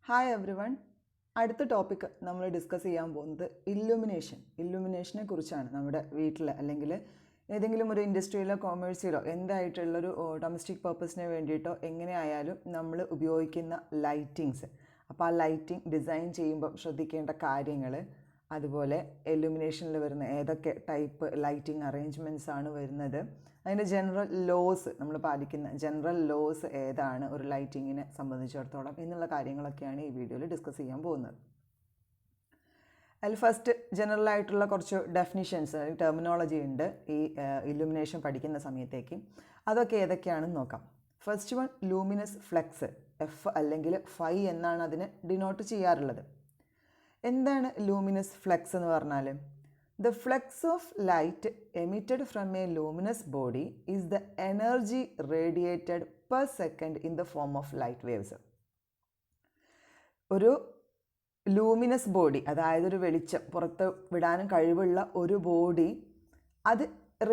Hi every one. അടുത്ത topic നമ്മൾ discuss ചെയ്യാൻ പോകുന്നത് ഇല്ലുമിനേഷനെ കുറിച്ചാണ്. നമ്മുടെ വീട്ടിൽ അല്ലെങ്കിൽ ഏതെങ്കിലും ഒരു ഇൻഡസ്ട്രിയിലോ കൊമേഴ്സിലോ എന്തായിട്ടുള്ളൊരു ഡൊമസ്റ്റിക് പർപ്പസിന് വേണ്ടിയിട്ടോ എങ്ങനെ ആയാലും നമ്മൾ ഉപയോഗിക്കുന്ന ലൈറ്റിങ്സ്. അപ്പോൾ ആ ലൈറ്റിംഗ് ഡിസൈൻ ചെയ്യുമ്പോൾ ശ്രദ്ധിക്കേണ്ട കാര്യങ്ങൾ, അതുപോലെ ഇല്ലുമിനേഷനിൽ വരുന്ന ഏതൊക്കെ ടൈപ്പ് ലൈറ്റിംഗ് അറേഞ്ച്മെൻറ്റ്സ് ആണ് വരുന്നത്, അതിൻ്റെ ജനറൽ ലോസ്, നമ്മൾ പാലിക്കുന്ന ജനറൽ ലോസ് ഏതാണ് ഒരു ലൈറ്റിങ്ങിനെ സംബന്ധിച്ചിടത്തോളം എന്നുള്ള കാര്യങ്ങളൊക്കെയാണ് ഈ വീഡിയോയിൽ ഡിസ്കസ് ചെയ്യാൻ പോകുന്നത്. അതിൽ ഫസ്റ്റ് ജനറലായിട്ടുള്ള കുറച്ച് ഡെഫിനിഷൻസ്, ടെർമിനോളജി ഉണ്ട് ഈ ഇല്ലുമിനേഷൻ പഠിക്കുന്ന സമയത്തേക്ക്. അതൊക്കെ ഏതൊക്കെയാണെന്ന് നോക്കാം. First one, luminous flux. F അല്ലെങ്കിൽ ഫൈ എന്നാണ് അതിനെ ഡിനോട്ട് ചെയ്യാറുള്ളത്. എന്താണ് ലൂമിനസ് ഫ്ലക്സ് എന്ന് പറഞ്ഞാൽ? The flux of light emitted from a luminous body is the energy radiated per second in the form of light waves. ഒരു ലൂമിനസ് ബോഡി, അതായത് ഒരു വെളിച്ചം പുറത്ത് വിടാനും കഴിവുള്ള ഒരു ബോഡി, അത്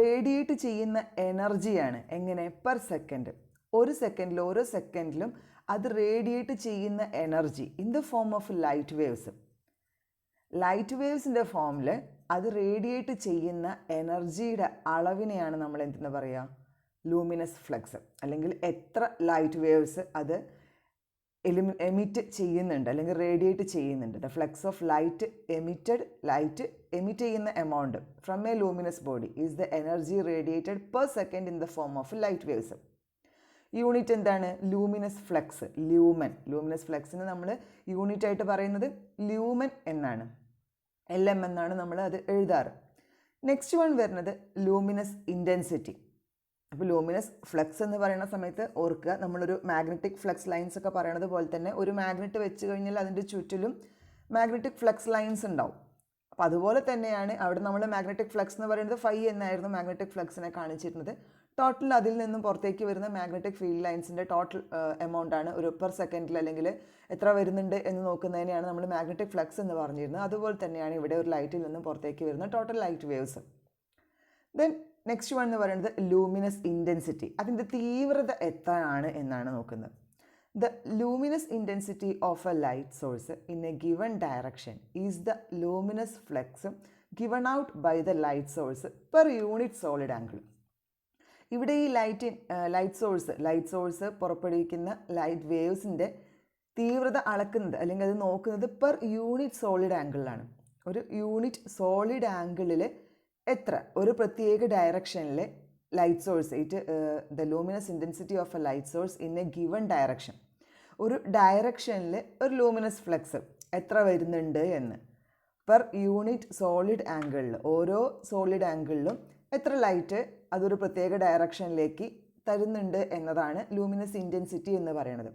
റേഡിയേറ്റ് ചെയ്യുന്ന എനർജിയാണ് എങ്ങനെ? Per second. ഒരു സെക്കൻഡിൽ, ഓരോ സെക്കൻഡിലും അത് റേഡിയേറ്റ് ചെയ്യുന്ന energy in the form of light waves. Light വേവ്സിൻ്റെ ഫോമിൽ അത് റേഡിയേറ്റ് ചെയ്യുന്ന എനർജിയുടെ അളവിനെയാണ് നമ്മൾ എന്തെന്ന് പറയുക? Luminous flux. അല്ലെങ്കിൽ എത്ര ലൈറ്റ് വേവ്സ് അത് എമിറ്റ് ചെയ്യുന്നുണ്ട് അല്ലെങ്കിൽ റേഡിയേറ്റ് ചെയ്യുന്നുണ്ട്. The flux of light emitted, light emit ചെയ്യുന്ന amount from a luminous body is the energy radiated per second in the form of light waves. Unit എന്താണ്? Luminous flux, lumen. Luminous ഫ്ലക്സിന് നമ്മൾ unit ആയിട്ട് പറയുന്നത് lumen എന്നാണ്, LM എന്നാണ് നമ്മൾ അത് എഴുതാറ്. നെക്സ്റ്റ് വൺ വരുന്നത് ലൂമിനസ് ഇൻറ്റൻസിറ്റി. അപ്പോൾ ലൂമിനസ് ഫ്ലക്സ് എന്ന് പറയുന്ന സമയത്ത് ഓർക്കുക, നമ്മളൊരു മാഗ്നറ്റിക് ഫ്ലക്സ് ലൈൻസ് ഒക്കെ പറയണത് പോലെ തന്നെ ഒരു മാഗ്നറ്റ് വെച്ച് കഴിഞ്ഞാൽ അതിൻ്റെ ചുറ്റിലും മാഗ്നറ്റിക് ഫ്ലക്സ് ലൈൻസ് ഉണ്ടാവും. അപ്പോൾ അതുപോലെ തന്നെയാണ് അവിടെ നമ്മൾ മാഗ്നറ്റിക് ഫ്ലക്സ് എന്ന് പറയുന്നത് ഫൈ എന്നായിരുന്നു മാഗ്നറ്റിക് ഫ്ലക്സിനെ കാണിച്ചിരുന്നത്. ടോട്ടൽ അതിൽ നിന്നും പുറത്തേക്ക് വരുന്ന മാഗ്നറ്റിക് ഫീൽഡ് ലൈൻസിൻ്റെ ടോട്ടൽ എമൗണ്ട് ആണ് ഒരു പെർ സെക്കൻഡിൽ അല്ലെങ്കിൽ എത്ര വരുന്നുണ്ട് എന്ന് നോക്കുന്നതിനെയാണ് നമ്മൾ മാഗ്നറ്റിക് ഫ്ലക്സ് എന്ന് പറഞ്ഞിരുന്നത്. അതുപോലെ തന്നെയാണ് ഇവിടെ ഒരു ലൈറ്റിൽ നിന്നും പുറത്തേക്ക് വരുന്ന total light waves. Then next one എന്ന് പറയുന്നത് ലൂമിനസ് ഇൻറ്റൻസിറ്റി. അതിൻ്റെ തീവ്രത എത്രയാണ് എന്നാണ് നോക്കുന്നത്. The luminous intensity of a light source in a given direction is the luminous flux given out by the light source per unit solid angle. ഇവിടെ ഈ light source പുറപ്പെടുവിക്കുന്ന ലൈറ്റ് വേവ്സിൻ്റെ തീവ്രത അളക്കുന്നത് അല്ലെങ്കിൽ അത് നോക്കുന്നത് പെർ യൂണിറ്റ് സോളിഡ് ആംഗിളിലാണ്. ഒരു യൂണിറ്റ് സോളിഡ് ആംഗിളിൽ എത്ര ഒരു പ്രത്യേക ഡയറക്ഷനിൽ light source, the luminous intensity of a light source in a given direction, ഒരു ഡയറക്ഷനിൽ ഒരു ലൂമിനസ് ഫ്ലക്സ് എത്ര വരുന്നുണ്ട് എന്ന് പെർ യൂണിറ്റ് സോളിഡ് ആംഗിളിൽ, ഓരോ സോളിഡ് ആംഗിളിലും എത്ര ലൈറ്റ് അതൊരു പ്രത്യേക ഡയറക്ഷനിലേക്ക് തരുന്നുണ്ട് എന്നതാണ് ലൂമിനസ് ഇൻറ്റൻസിറ്റി എന്ന് പറയുന്നത്.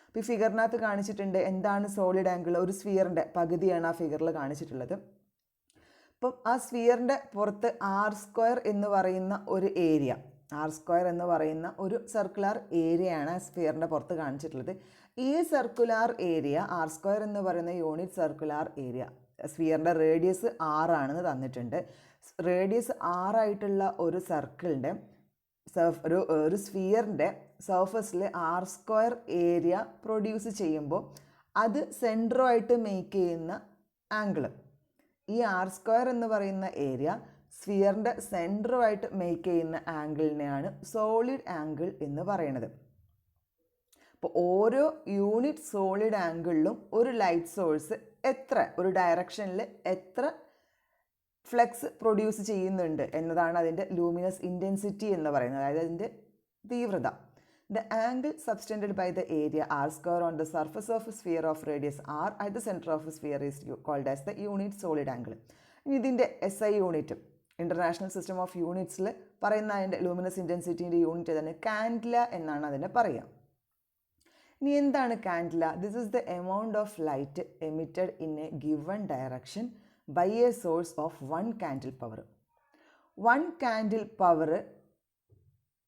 അപ്പോൾ ഈ ഫിഗറിനകത്ത് കാണിച്ചിട്ടുണ്ട് എന്താണ് സോളിഡ് ആംഗിൾ. ഒരു സ്ഫിയറിൻ്റെ പകുതിയാണ് ആ ഫിഗറിൽ കാണിച്ചിട്ടുള്ളത്. അപ്പം ആ സ്ഫിയറിൻ്റെ പുറത്ത് R² എന്ന് പറയുന്ന ഒരു ഏരിയ, R² എന്ന് പറയുന്ന ഒരു സർക്കുലർ ഏരിയയാണ് ആ സ്ഫിയറിൻ്റെ പുറത്ത് കാണിച്ചിട്ടുള്ളത്. ഈ സർക്കുലർ ഏരിയ, R² എന്ന് പറയുന്ന യൂണിറ്റ് സർക്കുലർ ഏരിയ, സ്ഫിയറിൻ്റെ റേഡിയസ് 6 ആണെന്ന് തന്നിട്ടുണ്ട്. റേഡിയസ് 6 ആയിട്ടുള്ള ഒരു സർക്കിളിൻ്റെ ഒരു സ്ഫിയറിൻ്റെ സർഫസിൽ R² ഏരിയ പ്രൊഡ്യൂസ് ചെയ്യുമ്പോൾ അത് സെൻറ്ററുമായിട്ട് മേക്ക് ചെയ്യുന്ന ആംഗിൾ, ഈ R² എന്ന് പറയുന്ന ഏരിയ സ്ഫിയറിൻ്റെ സെൻറ്ററുമായിട്ട് മേക്ക് ചെയ്യുന്ന ആംഗിളിനെയാണ് സോളിഡ് ആംഗിൾ എന്ന് പറയുന്നത്. അപ്പോൾ ഓരോ യൂണിറ്റ് സോളിഡ് ആംഗിളിലും ഒരു ലൈറ്റ് സോഴ്സ് എത്ര ഒരു ഡയറക്ഷനിൽ എത്ര ഫ്ലക്സ് പ്രൊഡ്യൂസ് ചെയ്യുന്നുണ്ട് എന്നതാണ് അതിൻ്റെ ലൂമിനസ് ഇൻറ്റൻസിറ്റി എന്ന് പറയുന്നത്, അതായത് അതിൻ്റെ തീവ്രത. The angle subtended by the area R² on the surface of sphere of radius R at the centre of sphere is called as the unit solid angle. ഇനി ഇതിൻ്റെ SI unit, international system of യൂണിറ്റ്സിൽ പറയുന്ന അതിൻ്റെ luminous ഇൻറ്റൻസിറ്റീൻ്റെ unit തന്നെ candela എന്നാണ് അതിനെ പറയുക. ഇനി എന്താണ് candela? This is the amount of light emitted in a given direction by a source of 1 candle power. 1 candle power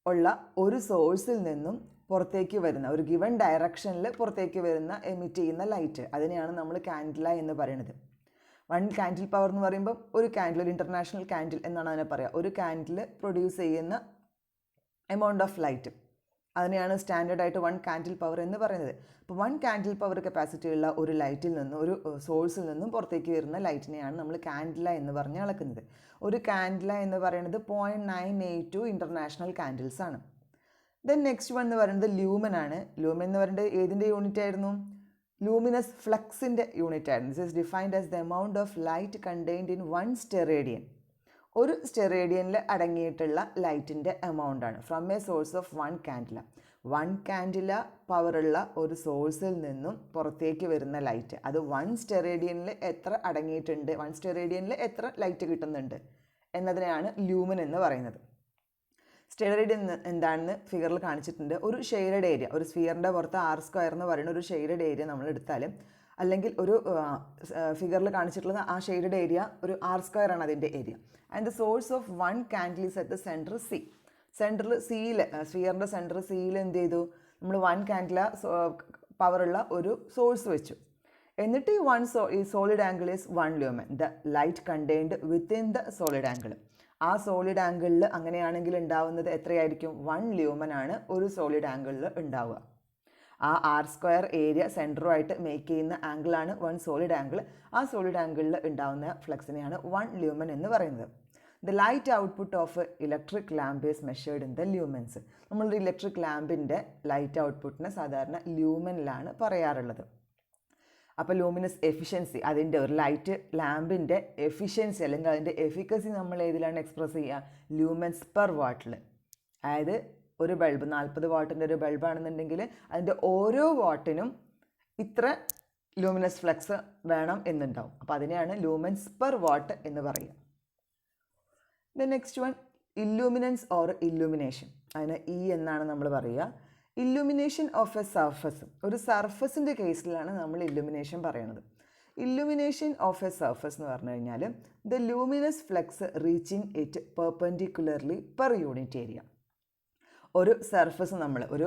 ഉള്ള ഒരു സോഴ്സിൽ നിന്നും പുറത്തേക്ക് വരുന്ന, ഒരു ഗിവൺ ഡയറക്ഷനിൽ പുറത്തേക്ക് വരുന്ന എമിറ്റ് ചെയ്യുന്ന ലൈറ്റ്, അതിനെയാണ് നമ്മൾ കാൻഡില എന്ന് പറയുന്നത്. 1 കാൻഡിൽ പവർ എന്ന് പറയുമ്പോൾ ഒരു കാൻഡിൽ, ഒരു ഇൻ്റർനാഷണൽ കാൻഡിൽ എന്നാണ് അതിനെ പറയുക. ഒരു കാൻഡിൽ പ്രൊഡ്യൂസ് ചെയ്യുന്ന എമൗണ്ട് ഓഫ് ലൈറ്റ്, അതിനെയാണ് സ്റ്റാൻഡേർഡായിട്ട് 1 കാൻഡിൽ പവർ എന്ന് പറയുന്നത്. അപ്പോൾ 1 കാൻഡിൽ പവർ കപ്പാസിറ്റി ഉള്ള ഒരു ലൈറ്റിൽ നിന്നും ഒരു സോഴ്സിൽ നിന്നും പുറത്തേക്ക് വരുന്ന ലൈറ്റിനെയാണ് നമ്മൾ കാൻഡില എന്ന് പറഞ്ഞ് അളക്കുന്നത്. ഒരു കാൻഡില എന്ന് പറയുന്നത് 0.982 ഇൻ്റർനാഷണൽ കാൻഡിൽസ് ആണ്. ദെൻ നെക്സ്റ്റ് വൺ എന്ന് പറയുന്നത് ലൂമൻ ആണ്. ലൂമൻ എന്ന് പറയുന്നത് ഏതിൻ്റെ യൂണിറ്റ് ആയിരുന്നു? ലൂമിനസ് ഫ്ലക്സിൻ്റെ യൂണിറ്റ് ആയിരുന്നു. This is defined as the amount of light contained in 1 steradian. ഒരു സ്റ്റെറേഡിയനിൽ അടങ്ങിയിട്ടുള്ള ലൈറ്റിൻ്റെ എമൗണ്ട് ആണ് from a source of 1 candela. 1 candela പവറുള്ള ഒരു സോഴ്സിൽ നിന്നും പുറത്തേക്ക് വരുന്ന ലൈറ്റ്, അത് 1 സ്റ്റെറേഡിയനിൽ എത്ര അടങ്ങിയിട്ടുണ്ട്, 1 സ്റ്റെറേഡിയനിൽ എത്ര ലൈറ്റ് കിട്ടുന്നുണ്ട് എന്നതിനെയാണ് ലൂമൻ എന്ന് പറയുന്നത്. സ്റ്റെറേഡിയൻ എന്താണെന്ന് ഫിഗറിൽ കാണിച്ചിട്ടുണ്ട്. ഒരു ഷെയ്ഡഡ് ഏരിയ, ഒരു സ്ഫിയറിൻ്റെ പുറത്ത് R² എന്ന് പറയുന്ന ഒരു ഷെയ്ഡഡ് ഏരിയ നമ്മൾ എടുത്താലും, അല്ലെങ്കിൽ ഒരു ഫിഗറിൽ കാണിച്ചിട്ടുള്ളത് ആ ഷെയ്ഡഡ് ഏരിയ ഒരു R² ആണ് അതിൻ്റെ area. And the source of 1 candle is at the centre C. സെൻറ്ററിൽ സിയിൽ, സ്ഫിയറിൻ്റെ സെൻറ്റർ സിയിൽ എന്ത് ചെയ്തു? നമ്മൾ 1 കാൻഡില പവറുള്ള ഒരു സോഴ്സ് വെച്ചു. എന്നിട്ട് ഈ solid angle is 1 lumen. The light contained within the solid angle. ആ സോളിഡ് ആംഗിളിൽ അങ്ങനെയാണെങ്കിൽ ഉണ്ടാവുന്നത് എത്രയായിരിക്കും? 1 ലൂമൻ ആണ് ഒരു സോളിഡ് ആംഗിളിൽ ഉണ്ടാവുക. ആ R² ഏരിയ സെൻറ്ററുമായിട്ട് മേക്ക് ചെയ്യുന്ന ആംഗിളാണ് 1 സോളിഡ് ആംഗിൾ. ആ സോളിഡ് ആംഗിളിൽ ഉണ്ടാവുന്ന ഫ്ലക്സിനെയാണ് 1 ലൂമൻ എന്ന് പറയുന്നത്. The light output of electric lamp is measured in the lumens. നമ്മളൊരു ഇലക്ട്രിക് ലാമ്പിൻ്റെ ലൈറ്റ് ഔട്ട്പുട്ടിനെ സാധാരണ ലൂമനിലാണ് പറയാറുള്ളത്. അപ്പോൾ ലൂമിനസ് എഫിഷ്യൻസി, അതിൻ്റെ ഒരു ലൈറ്റ് ലാമ്പിൻ്റെ എഫിഷ്യൻസി അല്ലെങ്കിൽ അതിൻ്റെ എഫിക്കസി നമ്മൾ ഏതിലാണ് എക്സ്പ്രസ് ചെയ്യുക? ലൂമൻസ് പെർ വാട്ടിൽ. അതായത് ഒരു ബൾബ് 40 വാട്ടിൻ്റെ ഒരു ബൾബാണെന്നുണ്ടെങ്കിൽ അതിൻ്റെ ഓരോ വാട്ടിനും ഇത്ര ലൂമിനസ് ഫ്ലക്സ് വേണം എന്നുണ്ടാവും. അപ്പോൾ അതിനെയാണ് ലൂമൻസ് പെർ വാട്ട് എന്ന് പറയുക. The next one illuminance or illumination. അതിന് എന്നാണ് നമ്മൾ പറയുക. Illumination of a surface. ഒരു സർഫസിൻ്റെ കേസിലാണ് നമ്മൾ ഇല്ലുമിനേഷൻ പറയുന്നത്. ഇല്ലുമിനേഷൻ ഓഫ് എ സർഫസ് എന്ന് പറഞ്ഞു കഴിഞ്ഞാൽ the luminous flux reaching it perpendicularly per unit area. ഒരു സർഫസ് നമ്മൾ ഒരു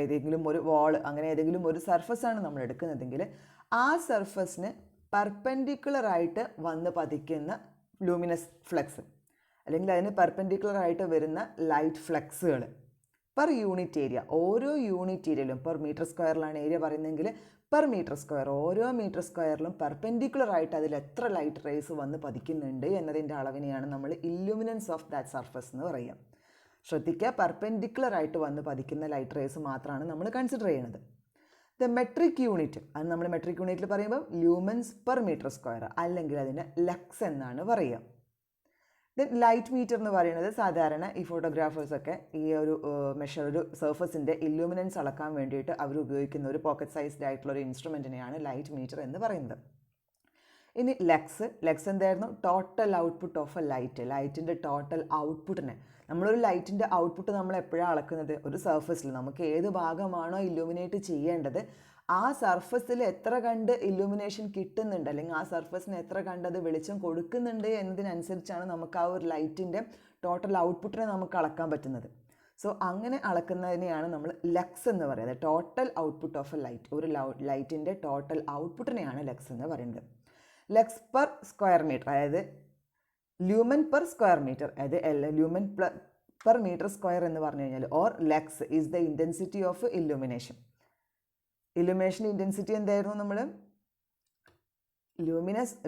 ഏതെങ്കിലും ഒരു വാള്, അങ്ങനെ ഏതെങ്കിലും ഒരു സർഫസാണ് നമ്മൾ എടുക്കുന്നതെങ്കിൽ ആ സർഫസിന് പെർപെൻഡിക്കുലറായിട്ട് വന്ന് പതിക്കുന്ന ലൂമിനസ് ഫ്ലക്സ്, അല്ലെങ്കിൽ അതിന് പെർപെൻഡിക്കുലറായിട്ട് വരുന്ന ലൈറ്റ് ഫ്ലക്സുകൾ പെർ യൂണിറ്റ് ഏരിയ, ഓരോ യൂണിറ്റ് ഏരിയയിലും, പെർ മീറ്റർ സ്ക്വയറിലാണ് ഏരിയ പറയുന്നതെങ്കിൽ പെർ മീറ്റർ സ്ക്വയർ, ഓരോ മീറ്റർ സ്ക്വയറിലും പെർപെൻഡിക്കുലറായിട്ട് അതിൽ എത്ര ലൈറ്റ് റേസ് വന്ന് പതിക്കുന്നുണ്ട് എന്നതിൻ്റെ അളവിനെയാണ് നമ്മൾ ഇല്ലുമിനൻസ് ഓഫ് ദാറ്റ് സർഫസ് എന്ന് പറയുക. ശ്രദ്ധിക്കുക, പെർപെൻഡിക്കുലറായിട്ട് വന്ന് പതിക്കുന്ന ലൈറ്റ് റേസ് മാത്രമാണ് നമ്മൾ കൺസിഡർ ചെയ്യുന്നത്. ദ മെട്രിക് യൂണിറ്റ്, അത് നമ്മൾ മെട്രിക് യൂണിറ്റിൽ പറയുമ്പോൾ ലൂമൻസ് പെർ മീറ്റർ സ്ക്വയർ, അല്ലെങ്കിൽ അതിന് ലക്സ് എന്നാണ് പറയുക. ദെൻ ലൈറ്റ് മീറ്റർ എന്ന് പറയുന്നത് സാധാരണ ഈ ഫോട്ടോഗ്രാഫേഴ്സൊക്കെ ഈ ഒരു ഒരു സർഫസിൻ്റെ ഇല്ലുമിനൻസ് അളക്കാൻ വേണ്ടിയിട്ട് അവർ ഉപയോഗിക്കുന്ന ഒരു പോക്കറ്റ് സൈസ്ഡ് ആയിട്ടുള്ള ഒരു ഇൻസ്ട്രുമെൻറ്റിനെയാണ് ലൈറ്റ് മീറ്റർ എന്ന് പറയുന്നത്. ഇനി ലക്സ് എന്തായിരുന്നു? Total output of a light. ലൈറ്റിൻ്റെ ടോട്ടൽ ഔട്ട്പുട്ടിനെ, നമ്മളൊരു ലൈറ്റിൻ്റെ ഔട്ട്പുട്ട് നമ്മൾ എപ്പോഴാണ് അളക്കുന്നത്? ഒരു സർഫസിൽ നമുക്ക് ഏത് ഭാഗമാണോ ഇല്ലുമിനേറ്റ് ചെയ്യേണ്ടത് ആ സർഫസിൽ എത്ര കണ്ട് ഇല്ലുമിനേഷൻ കിട്ടുന്നുണ്ട്, അല്ലെങ്കിൽ ആ സർഫസിന് എത്ര കണ്ട് അത് വെളിച്ചം കൊടുക്കുന്നുണ്ട് എന്നതിനനുസരിച്ചാണ് നമുക്ക് ആ ഒരു ലൈറ്റിൻ്റെ ടോട്ടൽ ഔട്ട്പുട്ടിനെ നമുക്ക് അളക്കാൻ പറ്റുന്നത്. സോ അങ്ങനെ അളക്കുന്നതിനെയാണ് നമ്മൾ ലക്സ് എന്ന് പറയുന്നത്. Total output of a light, ഒരു ലൈറ്റിൻ്റെ ടോട്ടൽ ഔട്ട്പുട്ടിനെയാണ് ലക്സ് എന്ന് പറയുന്നത്. ലക്സ് പെർ സ്ക്വയർ മീറ്റർ, അതായത് ലൂമൻ പെർ സ്ക്വയർ മീറ്റർ, അതായത് ലൂമൻ പെർ മീറ്റർ സ്ക്വയർ എന്ന് പറഞ്ഞു കഴിഞ്ഞാൽ, or lux is the intensity of illumination. ഇല്ലുമിനേഷൻ്റെ ഇൻറ്റൻസിറ്റി എന്തായിരുന്നു? നമ്മൾ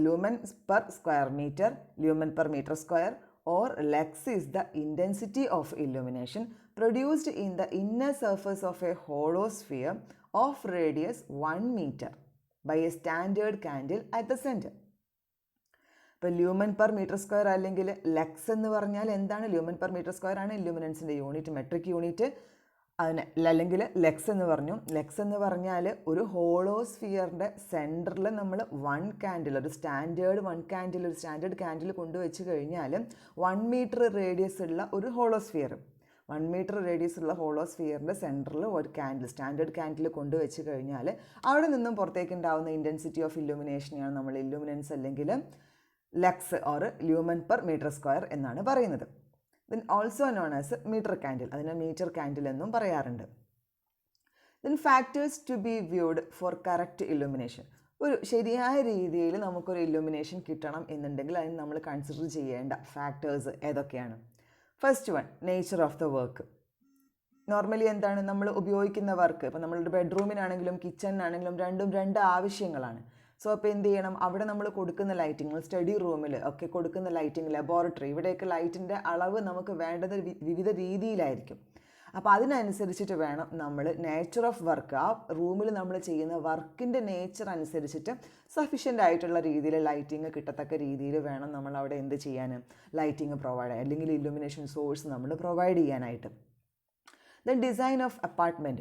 lumen per square metre, lumen per metre square, or lux is the intensity of illumination produced in the inner surface of a hollow sphere of radius 1 metre by a standard candle at the centre. ഇപ്പോൾ lumen per metre square അല്ലെങ്കിൽ lux എന്ന് പറഞ്ഞാൽ എന്താണ്? Lumen per metre square ആണ് ഇല്ലുമിനൻസിൻ്റെ unit, metric unit. അതിന് അല്ലെങ്കിൽ lux എന്ന് പറഞ്ഞു. ലക്സ് എന്ന് പറഞ്ഞാൽ ഒരു ഹോളോ സ്ഫിയറിൻ്റെ സെൻറ്ററിൽ നമ്മൾ 1 കാൻഡിൽ, ഒരു സ്റ്റാൻഡേർഡ് കാൻഡിൽ കൊണ്ടുവച്ച് കഴിഞ്ഞാൽ 1 മീറ്റർ റേഡിയസ് ഉള്ള ഒരു ഹോളോ സ്ഫിയർ, 1 മീറ്റർ റേഡിയസ് ഉള്ള ഹോളോ സ്ഫിയറിൻ്റെ സെൻറ്ററിൽ ഒരു കാൻഡിൽ, സ്റ്റാൻഡേർഡ് കാൻഡിൽ കൊണ്ടുവച്ച് കഴിഞ്ഞാൽ അവിടെ നിന്നും പുറത്തേക്ക് ഉണ്ടാകുന്ന ഇൻറ്റൻസിറ്റി ഓഫ് ഇല്ലുമിനേഷനെയാണ് നമ്മൾ ഇല്ലുമിനൻസ് അല്ലെങ്കിൽ lux or lumen per metre square എന്നാണ് പറയുന്നത്. Then also known as metre candle, അതിനെ മീറ്റർ കാൻഡിൽ എന്നും പറയാറുണ്ട്. Then factors to be viewed for correct illumination. ഒരു ശരിയായ രീതിയിൽ നമുക്കൊരു ഇല്ലുമിനേഷൻ കിട്ടണം എന്നുണ്ടെങ്കിൽ അതിന് നമ്മൾ കൺസിഡർ ചെയ്യേണ്ട ഫാക്ടേഴ്സ് ഏതൊക്കെയാണ്? First one, nature of the work. Normally എന്താണ് നമ്മൾ ഉപയോഗിക്കുന്ന വർക്ക്, ഇപ്പോൾ നമ്മളുടെ ബെഡ്റൂമിനാണെങ്കിലും കിച്ചണിനാണെങ്കിലും രണ്ടും രണ്ട് ആവശ്യങ്ങളാണ്. സോ അപ്പോൾ എന്ത് ചെയ്യണം, അവിടെ നമ്മൾ കൊടുക്കുന്ന ലൈറ്റിങ്, സ്റ്റഡി റൂമിൽ ഒക്കെ കൊടുക്കുന്ന ലൈറ്റിങ്, ലബോറട്ടറി, ഇവിടെയൊക്കെ ലൈറ്റിൻ്റെ അളവ് നമുക്ക് വേണ്ടത് വിവിധ രീതിയിലായിരിക്കും. അപ്പോൾ അതിനനുസരിച്ചിട്ട് വേണം നമ്മൾ നേച്ചർ ഓഫ് വർക്ക്, ആ റൂമിൽ നമ്മൾ ചെയ്യുന്ന വർക്കിൻ്റെ നേച്ചർ അനുസരിച്ചിട്ട് സഫീഷ്യൻ്റ് ആയിട്ടുള്ള രീതിയിൽ ലൈറ്റിങ് കിട്ടത്തക്ക രീതിയിൽ വേണം നമ്മൾ അവിടെ എന്ത് ചെയ്യാൻ, ലൈറ്റിങ് പ്രൊവൈഡ് ചെയ്യാൻ, അല്ലെങ്കിൽ ഇല്ലുമിനേഷൻ സോഴ്സ് നമ്മൾ പ്രൊവൈഡ് ചെയ്യാനായിട്ട്. The design of apartment.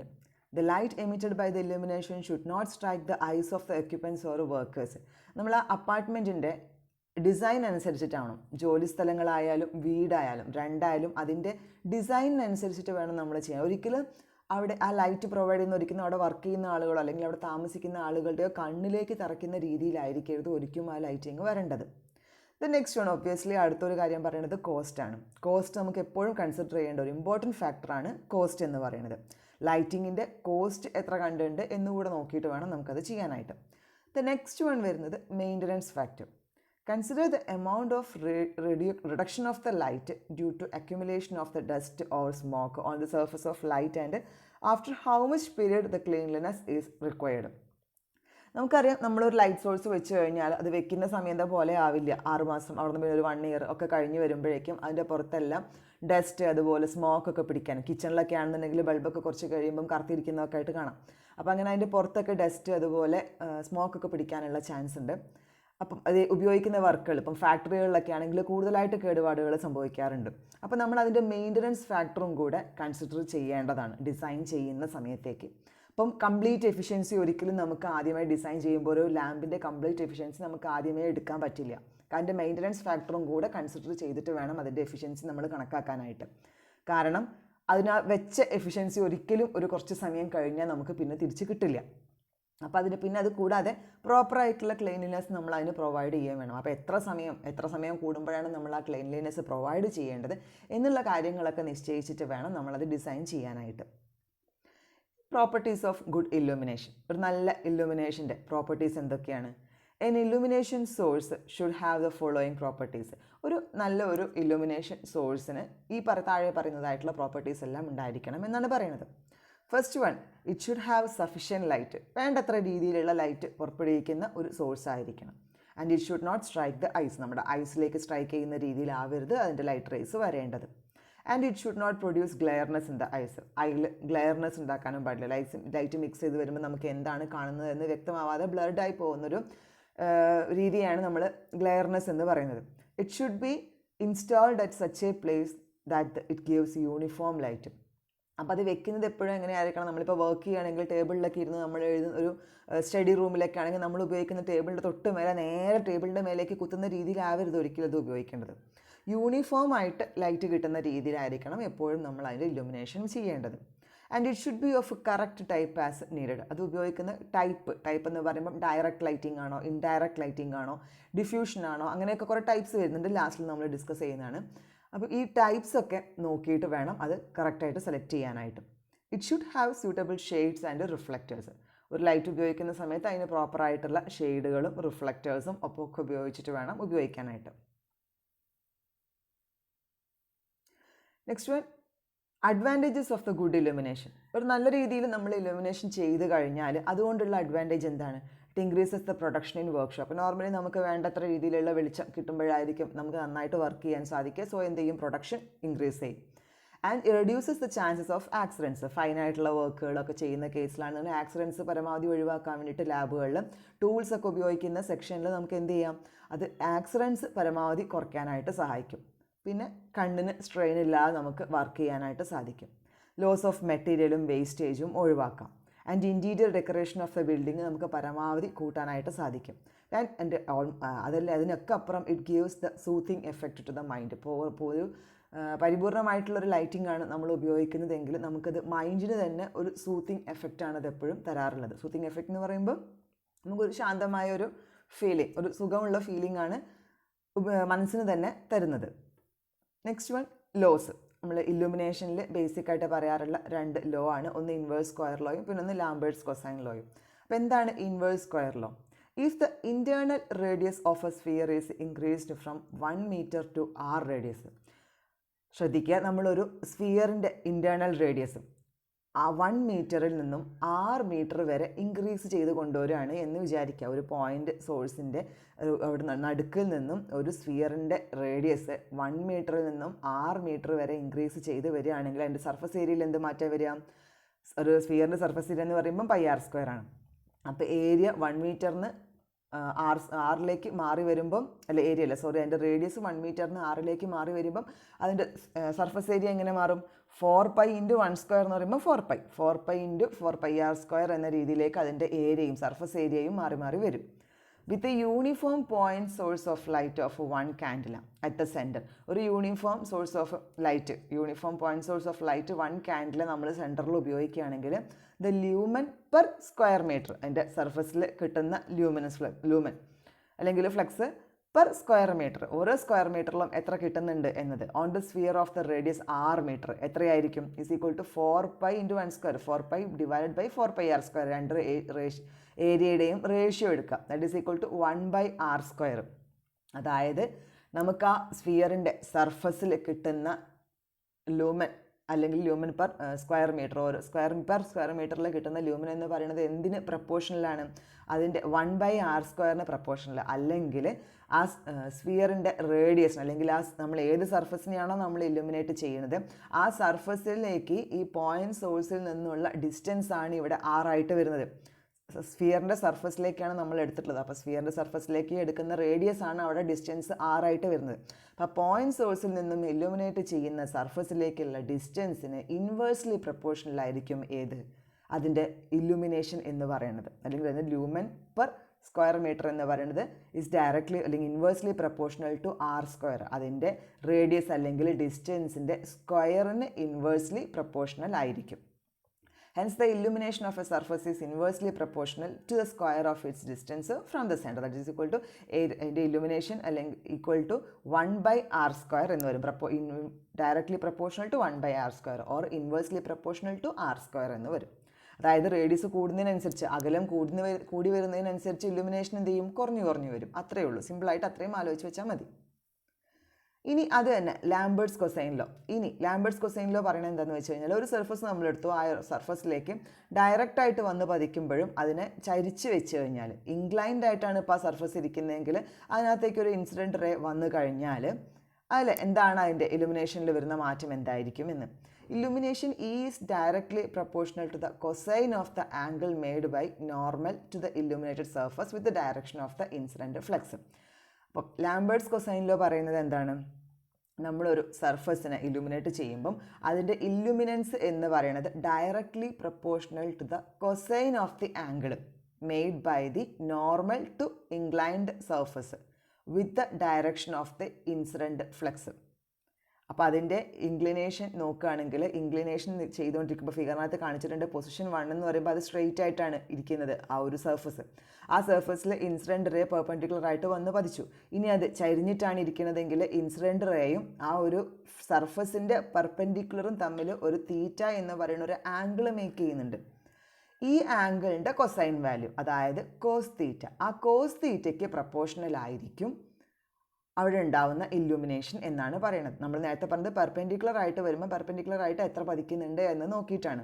The light emitted by the illumination should not strike the eyes of the occupants or workers. നമ്മൾ ആ അപ്പാർട്ട്മെൻറ്റിൻ്റെ ഡിസൈൻ അനുസരിച്ചിട്ടാണ്, ജോലി സ്ഥലങ്ങളായാലും വീടായാലും രണ്ടായാലും അതിൻ്റെ ഡിസൈനിനനുസരിച്ചിട്ട് വേണം നമ്മൾ ചെയ്യാൻ. ഒരിക്കലും അവിടെ ആ ലൈറ്റ് പ്രൊവൈഡ് ചെയ്യുന്ന ഒരിക്കലും അവിടെ വർക്ക് ചെയ്യുന്ന ആളുകളോ അല്ലെങ്കിൽ അവിടെ താമസിക്കുന്ന ആളുകളുടെയോ കണ്ണിലേക്ക് തറയ്ക്കുന്ന രീതിയിലായിരിക്കരുത് ഒരിക്കലും ആ ലൈറ്റിങ് വരേണ്ടത്. ദ നെക്സ്റ്റ് വൺ ഒബ്വിയസ്ലി അടുത്തൊരു കാര്യം പറയുന്നത് കോസ്റ്റാണ്. കോസ്റ്റ് നമുക്ക് എപ്പോഴും കൺസിഡർ ചെയ്യേണ്ട ഒരു ഇമ്പോർട്ടൻറ്റ് ഫാക്ടറാണ് കോസ്റ്റ് എന്ന് പറയുന്നത്. ലൈറ്റിങ്ങിൻ്റെ കോസ്റ്റ് എത്ര കണ്ടുണ്ട് എന്നുകൂടെ നോക്കിയിട്ട് വേണം നമുക്കത് ചെയ്യാനായിട്ട്. ദ നെക്സ്റ്റ് വൺ വരുന്നത് maintenance factor. Consider the amount of reduction of the light due to accumulation of the dust or smoke on the surface of light and after how much period the cleanliness is required. നമുക്കറിയാം, നമ്മളൊരു light source വെച്ച് കഴിഞ്ഞാൽ അത് വെക്കുന്ന സമയത്തെ പോലെ ആവില്ല. 6 മാസം അവിടെ നിന്ന് ഒരു 1 ഇയർ ഒക്കെ കഴിഞ്ഞ് വരുമ്പോഴേക്കും അതിൻ്റെ പുറത്തെല്ലാം ഡസ്റ്റ് അതുപോലെ സ്മോക്കൊക്കെ പിടിക്കാൻ, കിച്ചണിലൊക്കെ ആണെന്നുണ്ടെങ്കിൽ ബൾബൊക്കെ കുറച്ച് കഴിയുമ്പം കറുത്തിരിക്കുന്നതൊക്കെ ആയിട്ട് കാണാം. അപ്പോൾ അങ്ങനെ അതിൻ്റെ പുറത്തൊക്കെ ഡസ്റ്റ് അതുപോലെ സ്മോക്കൊക്കെ പിടിക്കാനുള്ള ചാൻസ് ഉണ്ട്. അപ്പം അത് ഉപയോഗിക്കുന്ന വർക്കുകൾ ഇപ്പം ഫാക്ടറികളിലൊക്കെ ആണെങ്കിൽ കൂടുതലായിട്ട് കേടുപാടുകൾ സംഭവിക്കാറുണ്ട്. അപ്പോൾ നമ്മൾ അതിൻ്റെ മെയിൻ്റനൻസ് ഫാക്ടറും കൂടെ കൺസിഡർ ചെയ്യേണ്ടതാണ് ഡിസൈൻ ചെയ്യുന്ന സമയത്തേക്ക്. അപ്പം കംപ്ലീറ്റ് എഫിഷ്യൻസി ഒരിക്കലും നമുക്ക് ആദ്യമായി ഡിസൈൻ ചെയ്യുമ്പോൾ ഒരു ലാമ്പിൻ്റെ കംപ്ലീറ്റ് എഫിഷ്യൻസി നമുക്ക് ആദ്യമേ എടുക്കാൻ പറ്റില്ല. അതിൻ്റെ മെയിൻ്റനൻസ് ഫാക്ടറും കൂടെ കൺസിഡർ ചെയ്തിട്ട് വേണം അതിൻ്റെ എഫിഷ്യൻസി നമ്മൾ കണക്കാക്കാനായിട്ട്. കാരണം അതിന് വെച്ച എഫിഷ്യൻസി ഒരിക്കലും ഒരു കുറച്ച് സമയം കഴിഞ്ഞാൽ നമുക്ക് പിന്നെ തിരിച്ച് കിട്ടില്ല. അപ്പോൾ അതിന് പിന്നെ അത് കൂടാതെ പ്രോപ്പറായിട്ടുള്ള ക്ലീൻലിനെസ് നമ്മൾ അതിന് പ്രൊവൈഡ് ചെയ്യാൻ വേണം. അപ്പോൾ എത്ര സമയം കൂടുമ്പോഴാണ് നമ്മൾ ആ ക്ലീൻലിനെസ് പ്രൊവൈഡ് ചെയ്യേണ്ടത് എന്നുള്ള കാര്യങ്ങളൊക്കെ നിശ്ചയിച്ചിട്ട് വേണം നമ്മളത് ഡിസൈൻ ചെയ്യാനായിട്ട്. Properties of good illumination. ഒരു നല്ല ഇല്ലുമിനേഷൻ്റെ പ്രോപ്പർട്ടീസ് എന്തൊക്കെയാണ്? N illumination source should have the following properties. ഒരു നല്ല ഒരു ഇല്ലുമിനേഷൻ സോഴ്സിന് ഈ താഴെ പറയുന്നതായിട്ടുള്ള പ്രോപ്പർട്ടീസ് എല്ലാം ഉണ്ടായിരിക്കണം എന്നാണ് പറയുന്നത്. First one, it should have sufficient light. വേണ്ടത്ര രീതിയിലുള്ള ലൈറ്റ് പുറപ്പെടുവിക്കുന്ന ഒരു സോഴ്സ് ആയിരിക്കണം. And it should not strike the eyes. നമ്മുടെ ഐസിലേക്ക് സ്ട്രൈക്ക് ചെയ്യുന്ന രീതിയിലാവരുത് അതിൻ്റെ ലൈറ്റ് റേസ് വരേണ്ടത്. And it should not produce glareness in the eyes. അതിൽ ഗ്ലെയർനെസ് ഉണ്ടാക്കാനും പാടില്ല. ലൈറ്റ് മിക്സ് ചെയ്ത് വരുമ്പോൾ നമുക്ക് എന്താണ് കാണുന്നത് എന്ന് വ്യക്തമാവാതെ ബ്ലർഡായി പോകുന്നൊരു രീതിയാണ് നമ്മൾ ഗ്ലെയർനെസ് എന്ന് പറയുന്നത്. It should be installed at such A place that it gives uniform light. അപ്പോൾ അത് വെക്കുന്നത് എപ്പോഴും എങ്ങനെയായിരിക്കണം? നമ്മളിപ്പോൾ വർക്ക് ചെയ്യുകയാണെങ്കിൽ ടേബിളിലൊക്കെ ഇരുന്ന് നമ്മൾ എഴുതുന്ന ഒരു സ്റ്റഡി റൂമിലൊക്കെ ആണെങ്കിൽ നമ്മൾ ഉപയോഗിക്കുന്ന ടേബിളിൻ്റെ തൊട്ട് മേലെ നേരെ ടേബിളിൻ്റെ മേലേക്ക് കുത്തുന്ന രീതിയിലാവരുത് ഒരിക്കലും അത് ഉപയോഗിക്കേണ്ടത്. യൂണിഫോം ആയിട്ട് ലൈറ്റ് കിട്ടുന്ന രീതിയിലായിരിക്കണം എപ്പോഴും നമ്മൾ അതിൻ്റെ ഇല്ലുമിനേഷൻ ചെയ്യേണ്ടത്. And it should be of correct type as needed. അത് ഉപയോഗിക്കുന്ന ടൈപ്പ് എന്ന് പറയുമ്പം ഡയറക്റ്റ് ലൈറ്റിംഗ് ആണോ, ഇൻഡയറക്റ്റ് ലൈറ്റിംഗ് ആണോ, ഡിഫ്യൂഷൻ ആണോ, അങ്ങനെയൊക്കെ കുറേ ടൈപ്സ് വരുന്നുണ്ട്. ലാസ്റ്റിൽ നമ്മൾ ഡിസ്കസ് ചെയ്യുന്നതാണ്. അപ്പോൾ ഈ ടൈപ്സ് ഒക്കെ നോക്കിയിട്ട് വേണം അത് കറക്റ്റായിട്ട് സെലക്ട് ചെയ്യാനായിട്ട്. It should have suitable shades and reflectors. ഒരു ലൈറ്റ് ഉപയോഗിക്കുന്ന സമയത്ത് അതിന് പ്രോപ്പറായിട്ടുള്ള ഷെയ്ഡുകളും റിഫ്ലക്റ്റേഴ്സും ഒക്കെ ഉപയോഗിച്ചിട്ട് വേണം ഉപയോഗിക്കാനായിട്ട്. Next one, advantages of the good illumination. ഒരു നല്ല രീതിയിൽ നമ്മൾ ഇല്ലുമിനേഷൻ ചെയ്ത് കഴിഞ്ഞാൽ അതുകൊണ്ടുള്ള അഡ്വാൻറ്റേജ് എന്താണ്? It increases the production in workshop. Normally നമുക്ക് വേണ്ടത്ര രീതിയിലുള്ള വെളിച്ചം കിട്ടുമ്പോഴായിരിക്കും നമുക്ക് നന്നായിട്ട് വർക്ക് ചെയ്യാൻ സാധിക്കുക. സോ എന്ത് ചെയ്യും? പ്രൊഡക്ഷൻ ഇൻക്രീസ് ചെയ്യും. And reduces the chances of accidents. ഫൈനായിട്ടുള്ള വർക്കുകളൊക്കെ ചെയ്യുന്ന കേസിലാണെങ്കിൽ ആക്സിഡൻറ്റ്സ് പരമാവധി ഒഴിവാക്കാൻ വേണ്ടിയിട്ട് ലാബുകളിൽ ടൂൾസൊക്കെ ഉപയോഗിക്കുന്ന സെക്ഷനിൽ നമുക്ക് എന്ത് ചെയ്യാം? അത് ആക്സിഡൻറ്റ്സ് പരമാവധി കുറയ്ക്കാനായിട്ട് സഹായിക്കും. പിന്നെ കണ്ണിന് സ്ട്രെയിൻ ഇല്ലാതെ നമുക്ക് വർക്ക് ചെയ്യാനായിട്ട് സാധിക്കും. ലോസ് ഓഫ് മെറ്റീരിയലും വേസ്റ്റേജും ഒഴിവാക്കാം. And interior decoration of the building നമുക്ക് പരമാവധി കൂട്ടാനായിട്ട് സാധിക്കും. ആൻഡ് അതല്ല അതിനൊക്കെ അപ്പുറം it gives the soothing effect to the mind. ഇപ്പോൾ ഒരു പരിപൂർണമായിട്ടുള്ളൊരു ലൈറ്റിംഗ് ആണ് നമ്മൾ ഉപയോഗിക്കുന്നതെങ്കിൽ നമുക്കത് മൈൻഡിന് തന്നെ ഒരു സൂത്തിങ് എഫക്റ്റാണ് അത് എപ്പോഴും തരാറുള്ളത്. സൂത്തിങ് എഫക്റ്റ് എന്ന് പറയുമ്പോൾ നമുക്കൊരു ശാന്തമായ ഒരു ഫീലിംഗ്, ഒരു സുഖമുള്ള ഫീലിംഗ് ആണ് മനസ്സിന് തന്നെ തരുന്നത്. Next one, laws. നമ്മൾ ഇല്ലുമിനേഷനിൽ ബേസിക്കായിട്ട് പറയാറുള്ള 2 ലോ ആണ്. ഒന്ന് ഇൻവേഴ്സ് സ്ക്വയർ ലോയും പിന്നെ ഒന്ന് ലാംബേർട്ട്സ് കൊസൈൻ ലോയും. അപ്പോൾ എന്താണ് inverse square law? If the internal radius of a sphere is increased from 1 metre to r radius. ശ്രദ്ധിക്കുക, നമ്മളൊരു സ്ഫിയറിൻ്റെ ഇൻറ്റേർണൽ റേഡിയസ് 1 മീറ്ററിൽ നിന്നും 6 മീറ്റർ വരെ ഇൻക്രീസ് ചെയ്ത് കൊണ്ടുവരികയാണ് എന്ന് വിചാരിക്കുക. ഒരു പോയിൻ്റ് സോഴ്സിൻ്റെ അവിടെ നടുക്കിൽ നിന്നും ഒരു സ്ഫിയറിൻ്റെ റേഡിയസ് 1 മീറ്ററിൽ നിന്നും 6 മീറ്റർ വരെ ഇൻക്രീസ് ചെയ്ത് വരികയാണെങ്കിൽ അതിൻ്റെ സർഫസ് ഏരിയയിൽ എന്ത് മാറ്റം വരിക? ഒരു സ്ഫിയറിൻ്റെ സർഫസ് ഏരിയ എന്ന് പറയുമ്പം πr² ആണ്. അപ്പോൾ ഏരിയ 1 മീറ്ററിന് ആറിലേക്ക് മാറി വരുമ്പം അതിൻ്റെ റേഡിയസ് 1 മീറ്ററിന് 6ലേക്ക് മാറി വരുമ്പം അതിൻ്റെ സർഫസ് ഏരിയ എങ്ങനെ മാറും? 4π × 1² എന്ന് പറയുമ്പോൾ 4π 4π × 4πr² എന്ന രീതിയിലേക്ക് അതിൻ്റെ ഏരിയയും സർഫസ് ഏരിയയും മാറി മാറി വരും. With a uniform point source of light of 1 candela at the centre. ഒരു uniform source of light, uniform point source of light 1 candela നമ്മൾ സെൻറ്ററിൽ ഉപയോഗിക്കുകയാണെങ്കിൽ the lumen per square metre, അതിൻ്റെ സർഫസിൽ കിട്ടുന്ന ലൂമൻ അല്ലെങ്കിൽ ഫ്ലക്സ് പെർ സ്ക്വയർ മീറ്റർ, ഓരോ square മീറ്ററിലും എത്ര കിട്ടുന്നുണ്ട് എന്നത് on the sphere of the radius 6 metre എത്രയായിരിക്കും? = 4π × 1², 4π / 4πr², രണ്ട് ഏരിയയുടെയും റേഷ്യോ എടുക്കുക. That is equal to 1/r². അതായത് നമുക്ക് ആ സ്ഫിയറിൻ്റെ സർഫസിൽ കിട്ടുന്ന ലൂമൻ അല്ലെങ്കിൽ ലൂമൻ പെർ സ്ക്വയർ മീറ്റർ, ഓരോ സ്ക്വയർ മീറ്ററിൽ കിട്ടുന്ന ലൂമൻ എന്ന് പറയുന്നത് എന്തിന് പ്രപ്പോർഷണലാണ്? അതിൻ്റെ 1/r² പ്രപ്പോർഷണൽ. അല്ലെങ്കിൽ ആ സ്ഫിയറിൻ്റെ റേഡിയസ് അല്ലെങ്കിൽ ആ നമ്മൾ ഏത് സർഫസിനെയാണോ നമ്മൾ ഇല്ലുമിനേറ്റ് ചെയ്യുന്നത് ആ സർഫസിലേക്ക് ഈ പോയിൻറ്റ് സോഴ്സിൽ നിന്നുള്ള ഡിസ്റ്റൻസ് ആണ് ഇവിടെ ആറായിട്ട് വരുന്നത്. സ്ഫിയറിൻ്റെ സർഫസിലേക്കാണ് നമ്മൾ എടുത്തിട്ടുള്ളത്. അപ്പോൾ സ്ഫിയറിൻ്റെ സർഫസിലേക്ക് എടുക്കുന്ന റേഡിയസ് ആണ് അവിടെ ഡിസ്റ്റൻസ് ആറായിട്ട് വരുന്നത്. അപ്പോൾ പോയിൻറ്റ് സോഴ്സിൽ നിന്നും ഇല്ലുമിനേറ്റ് ചെയ്യുന്ന സർഫസിലേക്കുള്ള ഡിസ്റ്റൻസിന് ഇൻവേഴ്സ്ലി പ്രപ്പോർഷണൽ ആയിരിക്കും ഏത്? അതിൻ്റെ ഇല്ലുമിനേഷൻ എന്ന് പറയുന്നത്, അല്ലെങ്കിൽ അതിൻ്റെ ലൂമൻ പെർ സ്ക്വയർ മീറ്റർ എന്ന് പറയുന്നത് ഇസ് ഡയറക്ട്ലി അല്ലെങ്കിൽ ഇൻവേഴ്സ്ലി പ്രപ്പോർഷണൽ ടു r². അതിൻ്റെ റേഡിയസ് അല്ലെങ്കിൽ ഡിസ്റ്റൻസിൻ്റെ സ്ക്വയറിന് ഇൻവേഴ്സ്ലി പ്രപ്പോർഷണൽ ആയിരിക്കും. Hence, the illumination of a surface is inversely proportional to the square of its distance from the center. That is equal to the illumination equal to 1/r² എന്ന് വരും. Directly proportional to 1/r² or inversely proportional to r² എന്ന് വരും. അതായത് radius കൂടുന്നതിനനുസരിച്ച്, അകലം കൂടി വരുന്നതിനനുസരിച്ച് illumination എന്ത് ചെയ്യും? കുറഞ്ഞു വരും. അത്രയേ ഉള്ളൂ. സിമ്പിളായിട്ട് അത്രയും ആലോചിച്ച് വെച്ചാൽ മതി. ഇനി അത് തന്നെ Lambert's cosine law. Lambert's cosine law പറയുന്നത് എന്താണെന്ന് വെച്ച് കഴിഞ്ഞാൽ, ഒരു സർഫസ് നമ്മളെടുത്തു, ആ സർഫസിലേക്ക് ഡയറക്റ്റായിട്ട് വന്ന് പതിക്കുമ്പോഴും അതിനെ ചരിച്ച് വെച്ച് കഴിഞ്ഞാൽ, ഇൻക്ലൈൻഡ് ആയിട്ടാണ് ഇപ്പോൾ ആ സർഫസ് ഇരിക്കുന്നതെങ്കിൽ അതിനകത്തേക്ക് ഒരു ഇൻസിഡൻറ്റ് റേ വന്നു കഴിഞ്ഞാൽ അതിൽ എന്താണ് അതിൻ്റെ ഇലുമിനേഷനിൽ വരുന്ന മാറ്റം എന്തായിരിക്കും എന്ന്. Illumination is directly proportional to the cosine of the angle made by normal to the illuminated surface with the direction of the incident flux. അപ്പോൾ ലാംബേർട്സ് കൊസൈൻ ലോ പറയുന്നത് എന്താണ്? നമ്മളൊരു സർഫസിനെ ഇല്ലുമിനേറ്റ് ചെയ്യുമ്പം അതിൻ്റെ ഇല്ലുമിനൻസ് എന്ന് പറയുന്നത് directly proportional to the cosine of the angle made by the normal to inclined surface with the direction of the incident flux. അപ്പോൾ അതിൻ്റെ ഇൻക്ലിനേഷൻ നോക്കുകയാണെങ്കിൽ, ഇൻക്ലിനേഷൻ ചെയ്തുകൊണ്ടിരിക്കുമ്പോൾ ഫിഗറിനകത്ത് കാണിച്ചിട്ടുണ്ട് പൊസിഷൻ 1 എന്ന് പറയുമ്പോൾ അത് സ്ട്രെയിറ്റ് ആയിട്ടാണ് ഇരിക്കുന്നത് ആ ഒരു സർഫസ്. ആ സർഫസിൽ ഇൻസിഡൻറ്റ് റേ പെർപെൻഡിക്കുലർ ആയിട്ട് വന്ന് പതിച്ചു. ഇനി അത് ചരിഞ്ഞിട്ടാണ് ഇരിക്കുന്നതെങ്കിൽ ഇൻസിഡൻറ്റ് റേയും ആ ഒരു സർഫസിൻ്റെ പെർപെൻഡിക്കുലറും തമ്മിൽ ഒരു തീറ്റ എന്ന് പറയുന്ന ഒരു ആംഗിൾ മേക്ക് ചെയ്യുന്നുണ്ട്. ഈ ആംഗിളിൻ്റെ കൊസൈൻ വാല്യൂ, അതായത് കോസ് തീറ്റ, ആ കോസ് തീറ്റയ്ക്ക് പ്രപ്പോർഷണൽ ആയിരിക്കും അവിടെ ഉണ്ടാവുന്ന ഇല്ലുമിനേഷൻ എന്നാണ് പറയുന്നത്. നമ്മൾ നേരത്തെ പറഞ്ഞത് പെർപെൻഡിക്കുലർ ആയിട്ട് വരുമ്പോൾ പെർപെൻഡിക്കുലർ ആയിട്ട് എത്ര പതിക്കുന്നുണ്ട് എന്ന് നോക്കിയിട്ടാണ്.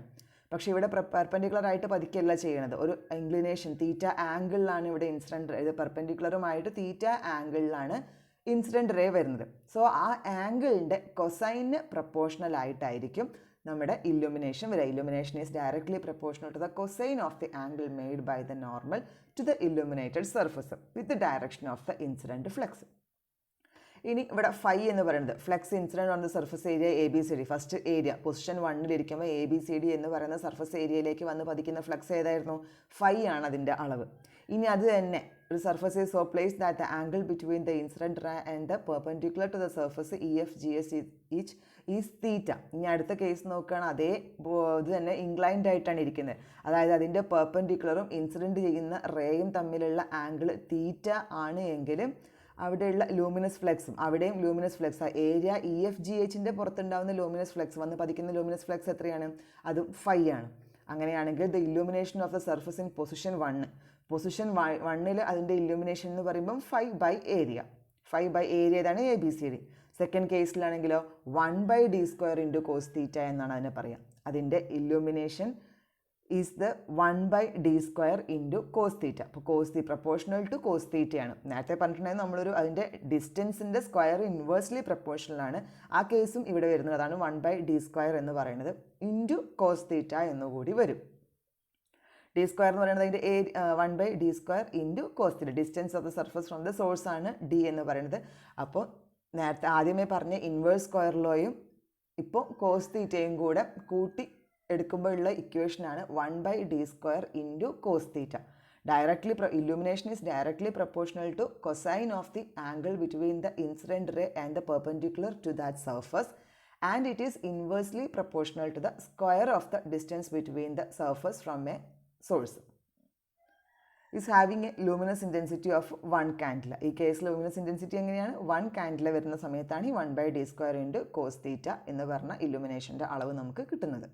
പക്ഷേ ഇവിടെ പെർപെൻഡിക്കുലർ ആയിട്ട് പതിക്കുകയല്ല ചെയ്യണത്, ഒരു ഇൻക്ലിനേഷൻ തീറ്റ ആംഗിളിലാണ് ഇവിടെ ഇൻസിഡൻറ്റ്, ഇത് പെർപെൻഡിക്കുലറുമായിട്ട് തീറ്റ ആംഗിളിലാണ് ഇൻസിഡൻറ്റ് റേ വരുന്നത്. സോ ആ ആംഗിളിൻ്റെ കൊസൈന് പ്രപ്പോർഷണൽ ആയിട്ടായിരിക്കും നമ്മുടെ ഇല്ലുമിനേഷൻ വരിക. Illumination is directly proportional to the cosine of the angle made by the normal to the illuminated surface with direction of the incident flux. ഇനി ഇവിടെ ഫൈ എന്ന് പറയുന്നത് flux incident on the surface area ABCD. First area position 1 ABCD എന്ന് പറയുന്ന surface ഏരിയയിലേക്ക് വന്ന് പതിക്കുന്ന flux ഏതായിരുന്നു? ഫൈ ആണ് അതിൻ്റെ അളവ്. ഇനി അത് തന്നെ ഒരു surface is so placed that the angle between the incident ray and the perpendicular to the surface EFGS each is theta. ഇനി അടുത്ത കേസ് നോക്കുകയാണ്, അതേ ഇത് തന്നെ ഇൻക്ലൈൻഡ് ആയിട്ടാണ് ഇരിക്കുന്നത്. അതായത് അതിൻ്റെ പെർപെൻഡിക്കുലറും ഇൻസിഡൻറ്റ് ചെയ്യുന്ന റേയും തമ്മിലുള്ള ആംഗിൾ തീറ്റ ആണ് എങ്കിലും അവിടെയുള്ള ലൂമിനസ് ഫ്ലക്സും അവിടെയും ലൂമിനസ് ഫ്ലക്സ്, ആ ഏരിയ EFGHൻ്റെ പുറത്തുണ്ടാകുന്ന ലൂമിനസ് ഫ്ലക്സ് വന്ന് പതിക്കുന്ന ലൂമിനസ് ഫ്ലക്സ് എത്രയാണ്? അതും ഫൈ ആണ്. അങ്ങനെയാണെങ്കിൽ the illumination of the surface in position 1, position 1 അതിൻ്റെ ഇല്ലുമിനേഷൻ എന്ന് പറയുമ്പം 5/ഏരിയ ഏതാണ് ABCD. സെക്കൻഡ് കേസിലാണെങ്കിലോ 1/d² ഇൻറ്റു കോസ് തീറ്റ എന്നാണ് അതിനെ പറയുക. അതിൻ്റെ illumination is the 1/d² into cos theta. അപ്പോൾ കോസ് പ്രൊപ്പോർഷണൽ ടു കോസ് തീറ്റയാണ്. നേരത്തെ പറഞ്ഞിട്ടുണ്ടെങ്കിൽ നമ്മളൊരു അതിൻ്റെ ഡിസ്റ്റൻസിൻ്റെ സ്ക്വയർ ഇൻവേഴ്സ്ലി പ്രൊപ്പോർഷണലാണ്. ആ കേസും ഇവിടെ വരുന്നത്. അതാണ് 1/d² എന്ന് പറയുന്നത്. ഇൻറ്റു കോസ് തീറ്റ എന്നുകൂടി വരും. d² എന്ന് പറയുന്നത് അതിൻ്റെ 1/d² into cos theta. Distance of the surface from the source ആണ് d എന്ന് പറയുന്നത്. അപ്പോൾ നേരത്തെ ആദ്യമേ പറഞ്ഞ ഇൻവേഴ്സ് സ്ക്വയർ ലോയും ഇപ്പോൾ കോസ് തീറ്റയും കൂടെ കൂട്ടി എടുക്കുമ്പോഴുള്ള ഇക്വേഷനാണ് 1/d² into cos theta. Directly, illumination is directly proportional to cosine of the angle between the incident ray and the perpendicular to that surface, and it is inversely proportional to the square of the distance between the surface from a source. Is having a luminous intensity of 1 candela. ഈ കേസിൽ luminous intensity എങ്ങനെയാണ്? 1 candela വരുന്ന സമയത്താണ് ഈ 1/d² into cos തീറ്റ എന്ന് പറഞ്ഞ ഇല്ലുമിനേഷൻ്റെ അളവ് നമുക്ക് കിട്ടുന്നത്.